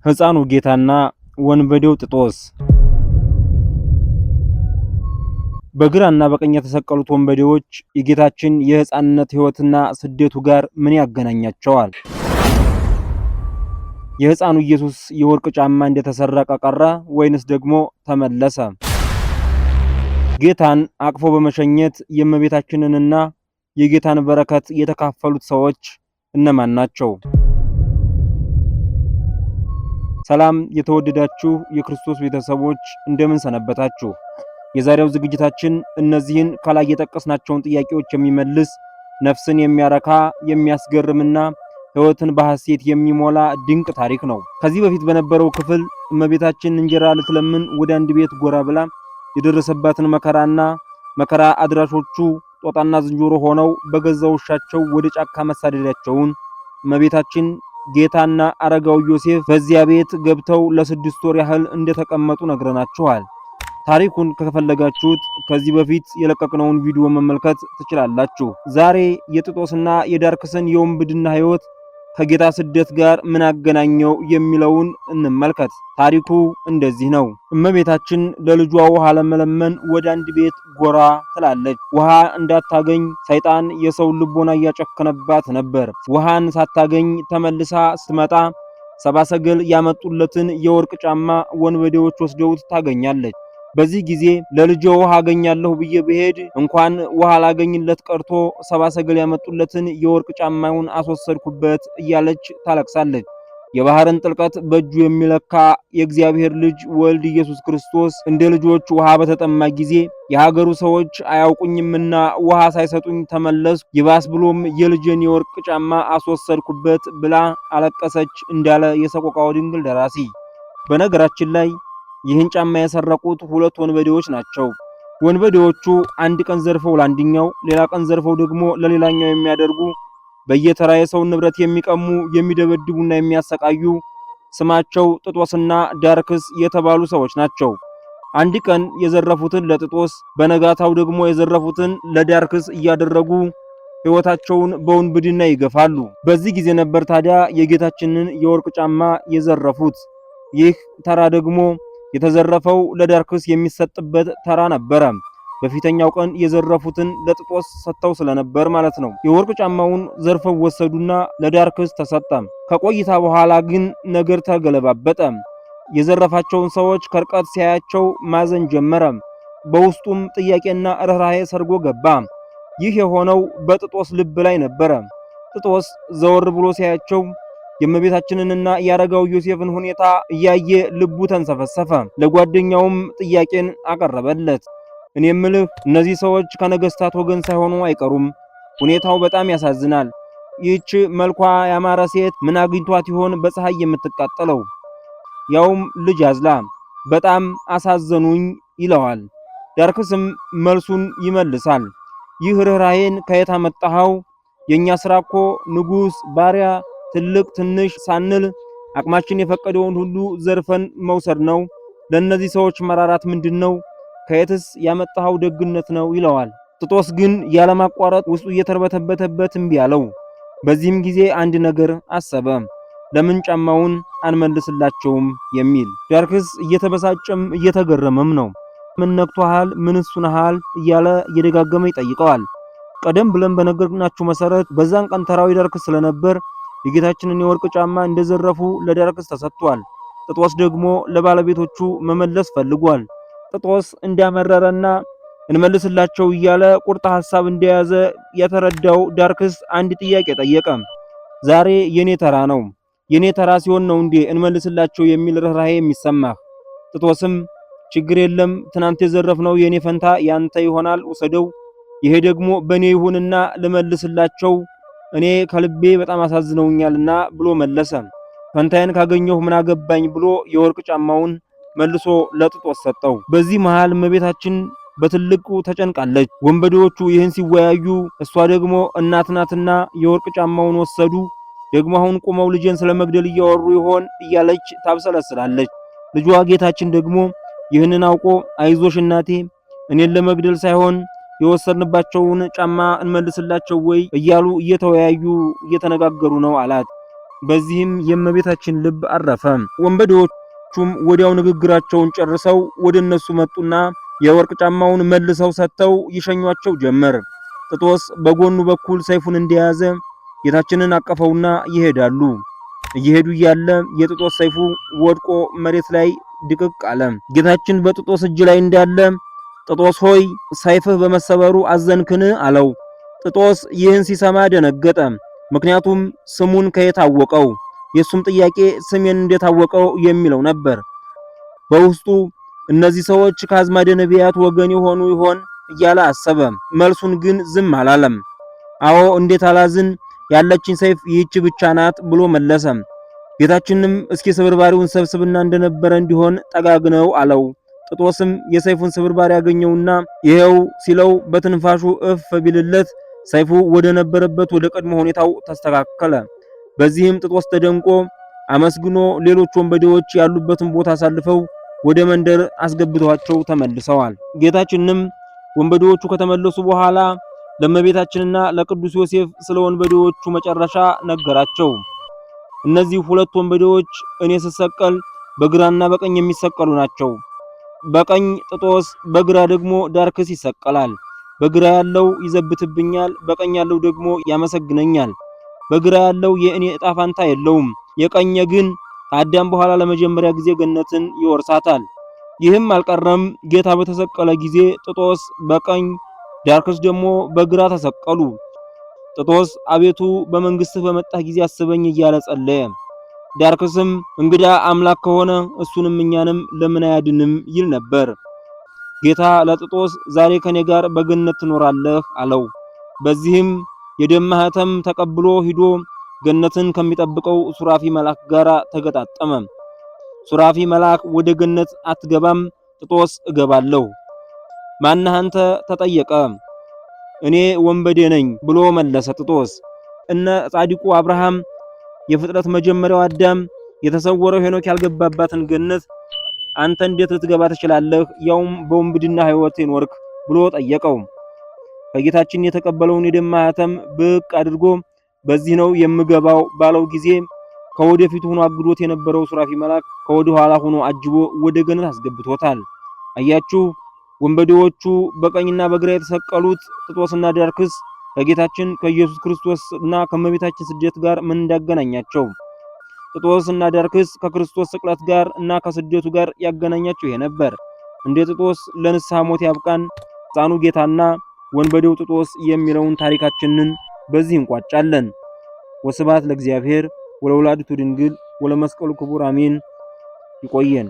ሕፃኑ ጌታና ወንበዴው ጥጦስ። በግራና በቀኝ የተሰቀሉት ወንበዴዎች የጌታችን የሕፃንነት ሕይወትና ስደቱ ጋር ምን ያገናኛቸዋል? የሕፃኑ ኢየሱስ የወርቅ ጫማ እንደተሰረቀ ቀረ ወይንስ ደግሞ ተመለሰ? ጌታን አቅፎ በመሸኘት የእመቤታችንንና የጌታን በረከት የተካፈሉት ሰዎች እነማን ናቸው? ሰላም የተወደዳችሁ የክርስቶስ ቤተሰቦች እንደምን ሰነበታችሁ? የዛሬው ዝግጅታችን እነዚህን ከላይ የጠቀስናቸውን ጥያቄዎች የሚመልስ ነፍስን የሚያረካ የሚያስገርምና ሕይወትን በሐሴት የሚሞላ ድንቅ ታሪክ ነው። ከዚህ በፊት በነበረው ክፍል እመቤታችን እንጀራ ልትለምን ወደ አንድ ቤት ጎራ ብላ የደረሰባትን መከራና መከራ አድራሾቹ ጦጣና ዝንጀሮ ሆነው በገዛ ውሻቸው ወደ ጫካ መሳደዳቸውን እመቤታችን ጌታና አረጋው ዮሴፍ በዚያ ቤት ገብተው ለ6 ወር ያህል እንደተቀመጡ ነግረናችኋል። ታሪኩን ከፈለጋችሁት ከዚህ በፊት የለቀቅነውን ቪዲዮ መመልከት ትችላላችሁ። ዛሬ የጥጦስና የዳርክስን የወንብድና ሕይወት ከጌታ ስደት ጋር ምን አገናኘው የሚለውን እንመልከት። ታሪኩ እንደዚህ ነው። እመቤታችን ለልጇ ውሃ ለመለመን ወደ አንድ ቤት ጎራ ትላለች። ውሃ እንዳታገኝ ሰይጣን የሰው ልቦና እያጨከነባት ነበር። ውሃን ሳታገኝ ተመልሳ ስትመጣ ሰብአ ሰገል ያመጡለትን የወርቅ ጫማ ወንበዴዎች ወስደውት ታገኛለች። በዚህ ጊዜ ለልጄ ውሃ አገኛለሁ ብዬ ብሄድ እንኳን ውሃ ላገኝለት ቀርቶ ሰብአ ሰገል ያመጡለትን የወርቅ ጫማውን አስወሰድኩበት እያለች ታለቅሳለች። የባህርን ጥልቀት በእጁ የሚለካ የእግዚአብሔር ልጅ ወልድ ኢየሱስ ክርስቶስ እንደ ልጆች ውሃ በተጠማ ጊዜ የሀገሩ ሰዎች አያውቁኝምና ውሃ ሳይሰጡኝ ተመለስኩ፣ ይባስ ብሎም የልጄን የወርቅ ጫማ አስወሰድኩበት ብላ አለቀሰች እንዳለ የሰቆቃወ ድንግል ደራሲ። በነገራችን ላይ ይህን ጫማ የሰረቁት 2 ወንበዴዎች ናቸው። ወንበዴዎቹ አንድ ቀን ዘርፈው ለአንደኛው፣ ሌላ ቀን ዘርፈው ደግሞ ለሌላኛው የሚያደርጉ በየተራ የሰውን ንብረት የሚቀሙ የሚደበድቡና የሚያሰቃዩ ስማቸው ጥጦስና ዳርክስ የተባሉ ሰዎች ናቸው። አንድ ቀን የዘረፉትን ለጥጦስ፣ በነጋታው ደግሞ የዘረፉትን ለዳርክስ እያደረጉ ሕይወታቸውን በውንብድና ይገፋሉ። በዚህ ጊዜ ነበር ታዲያ የጌታችንን የወርቅ ጫማ የዘረፉት። ይህ ተራ ደግሞ የተዘረፈው ለዳርክስ የሚሰጥበት ተራ ነበረ። በፊተኛው ቀን የዘረፉትን ለጥጦስ ሰጥተው ስለነበር ማለት ነው። የወርቅ ጫማውን ዘርፈው ወሰዱና ለዳርክስ ተሰጠ። ከቆይታ በኋላ ግን ነገር ተገለባበጠ። የዘረፋቸውን ሰዎች ከርቀት ሲያያቸው ማዘን ጀመረ። በውስጡም ጥያቄና ርኅራኄ ሰርጎ ገባ። ይህ የሆነው በጥጦስ ልብ ላይ ነበረ። ጥጦስ ዘወር ብሎ ሲያያቸው የእመቤታችንንና የአረጋው ዮሴፍን ሁኔታ እያየ ልቡ ተንሰፈሰፈ። ለጓደኛውም ጥያቄን አቀረበለት። እኔ የምልህ እነዚህ ሰዎች ከነገስታት ወገን ሳይሆኑ አይቀሩም። ሁኔታው በጣም ያሳዝናል። ይህች መልኳ ያማረ ሴት ምን አግኝቷት ይሆን በፀሐይ የምትቃጠለው? ያውም ልጅ አዝላ። በጣም አሳዘኑኝ ይለዋል። ዳርክስም መልሱን ይመልሳል። ይህ ርኅራኄን ከየት አመጣኸው? የኛ ስራ እኮ ንጉስ ባሪያ ትልቅ ትንሽ ሳንል አቅማችን የፈቀደውን ሁሉ ዘርፈን መውሰድ ነው። ለነዚህ ሰዎች መራራት ምንድነው? ከየትስ ያመጣኸው ደግነት ነው ይለዋል። ጥጦስ ግን ያለማቋረጥ ውስጡ እየተርበተበተበት እምቢ አለው። በዚህም ጊዜ አንድ ነገር አሰበ። ለምን ጫማውን አንመልስላቸውም የሚል። ዳርክስ እየተበሳጨም እየተገረመም ነው። ምን ነክቶሃል? ምንስ ሆነሃል? እያለ እየደጋገመ ይጠይቀዋል። ቀደም ብለን በነገርናችሁ መሰረት በዛን ቀን ተራዊ ዳርክስ ስለነበር የጌታችንን የወርቅ ጫማ እንደዘረፉ ለዳርክስ ተሰጥቷል። ጥጦስ ደግሞ ለባለቤቶቹ መመለስ ፈልጓል። ጥጦስ እንዳመረረና እንመልስላቸው እያለ ቁርጥ ሐሳብ እንደያዘ የተረዳው ዳርክስ አንድ ጥያቄ ጠየቀ። ዛሬ የኔ ተራ ነው። የኔ ተራ ሲሆን ነው እንዴ እንመልስላቸው የሚል ርኅራኄ የሚሰማህ? ጥጦስም ችግር የለም፣ ትናንት የዘረፍነው የኔ ፈንታ ያንተ ይሆናል፣ ውሰደው። ይሄ ደግሞ በኔ ይሁንና ልመልስላቸው፣ እኔ ከልቤ በጣም አሳዝነውኛልና ብሎ መለሰ። ፈንታዬን ካገኘሁ ምን አገባኝ ብሎ የወርቅ ጫማውን መልሶ ለጥጦስ ሰጠው። በዚህ መሃል እመቤታችን በትልቁ ተጨንቃለች። ወንበዴዎቹ ይህን ሲወያዩ እሷ ደግሞ እናት ናትና የወርቅ ጫማውን ወሰዱ። ደግሞ አሁን ቆመው ልጄን ስለመግደል እያወሩ ይሆን እያለች ታብሰለስላለች። ልጇ ጌታችን ደግሞ ይህንን አውቆ አይዞሽ እናቴ፣ እኔን ለመግደል ሳይሆን የወሰድንባቸውን ጫማ እንመልስላቸው ወይ እያሉ እየተወያዩ እየተነጋገሩ ነው አላት። በዚህም የእመቤታችን ልብ አረፈ። ወንበዴዎቹም ወዲያው ንግግራቸውን ጨርሰው ወደ እነሱ መጡና የወርቅ ጫማውን መልሰው ሰጥተው ይሸኟቸው ጀመር። ጥጦስ በጎኑ በኩል ሰይፉን እንደያዘ ጌታችንን አቀፈውና ይሄዳሉ። እየሄዱ እያለ የጥጦስ ሰይፉ ወድቆ መሬት ላይ ድቅቅ አለ። ጌታችን በጥጦስ እጅ ላይ እንዳለ ጥጦስ ሆይ ሰይፍህ በመሰበሩ አዘንክን? አለው። ጥጦስ ይህን ሲሰማ ደነገጠ። ምክንያቱም ስሙን ከየት አወቀው? የሱም ጥያቄ ስሜን እንደታወቀው የሚለው ነበር። በውስጡ እነዚህ ሰዎች ከአዝማደ ነቢያት ወገን የሆኑ ይሆን እያለ አሰበ። መልሱን ግን ዝም አላለም። አዎ እንዴት አላዝን፣ ያለችኝ ሰይፍ ይህች ብቻ ናት ብሎ መለሰ። ጌታችንም እስኪ ስብርባሪውን ሰብስብና እንደነበረ እንዲሆን ጠጋግነው አለው። ጥጦስም የሰይፉን ስብርባሪ ያገኘውና ይሄው ሲለው በትንፋሹ እፍ ቢልለት ሰይፉ ወደ ነበረበት ወደ ቀድሞ ሁኔታው ተስተካከለ። በዚህም ጥጦስ ተደንቆ አመስግኖ ሌሎች ወንበዴዎች ያሉበትን ቦታ አሳልፈው ወደ መንደር አስገብተዋቸው ተመልሰዋል። ጌታችንም ወንበዴዎቹ ከተመለሱ በኋላ ለእመቤታችንና ለቅዱስ ዮሴፍ ስለ ወንበዴዎቹ መጨረሻ ነገራቸው። እነዚህ ሁለት ወንበዴዎች እኔ ስሰቀል በግራና በቀኝ የሚሰቀሉ ናቸው። በቀኝ ጥጦስ፣ በግራ ደግሞ ዳርክስ ይሰቀላል። በግራ ያለው ይዘብትብኛል፣ በቀኝ ያለው ደግሞ ያመሰግነኛል። በግራ ያለው የእኔ ዕጣ ፋንታ የለውም፣ የቀኝ ግን ከአዳም በኋላ ለመጀመሪያ ጊዜ ገነትን ይወርሳታል። ይህም አልቀረም፣ ጌታ በተሰቀለ ጊዜ ጥጦስ በቀኝ ዳርክስ ደግሞ በግራ ተሰቀሉ። ጥጦስ አቤቱ በመንግስትህ በመጣህ ጊዜ አስበኝ እያለ ጸለየ። ዳርክስም እንግዳ አምላክ ከሆነ እሱንም እኛንም ለምን አያድንም ይል ነበር። ጌታ ለጥጦስ ዛሬ ከኔ ጋር በገነት ትኖራለህ አለው። በዚህም የደም ማህተም ተቀብሎ ሂዶ ገነትን ከሚጠብቀው ሱራፊ መልአክ ጋር ተገጣጠመ። ሱራፊ መልአክ ወደ ገነት አትገባም፣ ጥጦስ እገባለሁ። ማነህ አንተ ተጠየቀ። እኔ ወንበዴ ነኝ ብሎ መለሰ ጥጦስ። እነ ጻድቁ አብርሃም፣ የፍጥረት መጀመሪያው አዳም፣ የተሰወረው ሄኖክ ያልገባባትን ገነት አንተ እንዴት ልትገባ ትችላለህ? ያውም በወንብድና ሕይወት ኖርክ ብሎ ጠየቀው። ከጌታችን የተቀበለውን የደም ማህተም ብቅ አድርጎ በዚህ ነው የምገባው ባለው ጊዜ ከወደፊቱ ሆኖ አግዶት የነበረው ሱራፊ መልአክ ከወደ ኋላ ሆኖ አጅቦ ወደ ገነት አስገብቶታል። አያችሁ፣ ወንበዴዎቹ በቀኝና በግራ የተሰቀሉት ጥጦስና ዳርክስ ከጌታችን ከኢየሱስ ክርስቶስ እና ከእመቤታችን ስደት ጋር ምን እንዳገናኛቸው። ጥጦስና ዳርክስ ከክርስቶስ ስቅለት ጋር እና ከስደቱ ጋር ያገናኛቸው ይሄ ነበር። እንደ ጥጦስ ለንስሐ ሞት ያብቃን። ሕፃኑ ጌታና ወንበዴው ጥጦስ የሚለውን ታሪካችንን በዚህ እንቋጫለን። ወስብሐት ለእግዚአብሔር ወለወላዲቱ ድንግል ወለመስቀሉ ክቡር አሜን። ይቆየን።